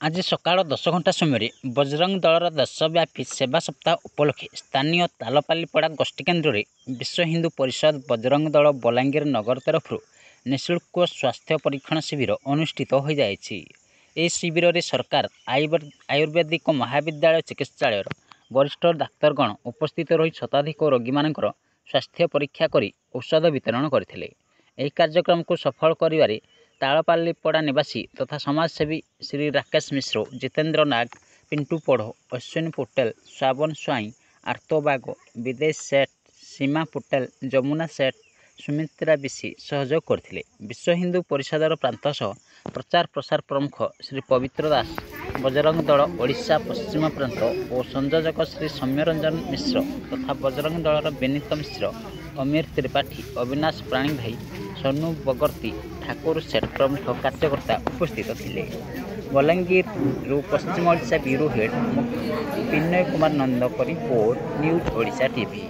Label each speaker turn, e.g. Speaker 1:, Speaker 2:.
Speaker 1: ଆଜି ସକାଳ 10 ଘଣ୍ଟା ସମୟରେ ବଜରଙ୍ଗ ଦଳର ଦେଶବ୍ୟାପୀ ସେବା ସପ୍ତାହ ଉପଲକ୍ଷେ ସ୍ଥାନୀୟ ତାଲପାଲିପଡ଼ା ଗୋଷ୍ଠୀ କେନ୍ଦ୍ରରେ ବିଶ୍ୱ ହିନ୍ଦୁ ପରିଷଦ ବଜରଙ୍ଗ ଦଳ ବଲାଙ୍ଗୀର ନଗର ତରଫରୁ ନିଃଶୁଳ୍କ ସ୍ୱାସ୍ଥ୍ୟ ପରୀକ୍ଷଣ ଶିବିର ଅନୁଷ୍ଠିତ ହୋଇଯାଇଛି। ଏହି ଶିବିରରେ ସରକାର ଆୟୁର୍ବେଦିକ ମହାବିଦ୍ୟାଳୟ ଚିକିତ୍ସାଳୟର ବରିଷ୍ଠ ଡାକ୍ତରଗଣ ଉପସ୍ଥିତ ରହି ଶତାଧିକ ରୋଗୀମାନଙ୍କର ସ୍ୱାସ୍ଥ୍ୟ ପରୀକ୍ଷା କରି ଔଷଧ ବିତରଣ କରିଥିଲେ। ଏହି କାର୍ଯ୍ୟକ୍ରମକୁ ସଫଳ କରିବାରେ ତାଳପାଲିପଡ଼ା ନିବାସୀ ତଥା ସମାଜସେବୀ ଶ୍ରୀ ରାକେଶ ମିଶ୍ର, ଜିତେନ୍ଦ୍ର ନାଗ, ପିଣ୍ଟୁ ପଢ଼, ଅଶ୍ୱିନୀ ପଟେଲ, ଶ୍ରାବଣ ସ୍ୱାଇଁ, ଆର୍ତ ବାଗ, ବିଦେଶ ସେଠ, ସୀମା ପଟେଲ, ଯମୁନା ସେଠ, ସୁମିତ୍ରା ବିଶି ସହଯୋଗ କରିଥିଲେ। ବିଶ୍ୱ ହିନ୍ଦୁ ପରିଷଦର ପ୍ରାନ୍ତ ସହ ପ୍ରଚାର ପ୍ରସାର ପ୍ରମୁଖ ଶ୍ରୀ ପବିତ୍ର ଦାସ, ବଜରଙ୍ଗ ଦଳ ଓଡ଼ିଶା ପଶ୍ଚିମ ପ୍ରାନ୍ତ ଓ ସଂଯୋଜକ ଶ୍ରୀ ସୌମ୍ୟରଞ୍ଜନ ମିଶ୍ର ତଥା ବଜରଙ୍ଗ ଦଳର ବିନୀତ ମିଶ୍ର, ଅମୀର ତ୍ରିପାଠୀ, ଅବିନାଶ ପାଣିଗ୍ରାହୀ, ସୋନୁ ବଗର୍ତ୍ତୀ, ଠାକୁର ସେଠ ପ୍ରମୁଖ କାର୍ଯ୍ୟକର୍ତ୍ତା ଉପସ୍ଥିତ ଥିଲେ। ବଲାଙ୍ଗୀରରୁ ପଶ୍ଚିମ ଓଡ଼ିଶା ବ୍ୟୁରୋ ହେଡ୍ ବିନୟ କୁମାର ନନ୍ଦଙ୍କ ରିପୋର୍ଟ, ନ୍ୟୁଜ୍ ଓଡ଼ିଶା ଟିଭି।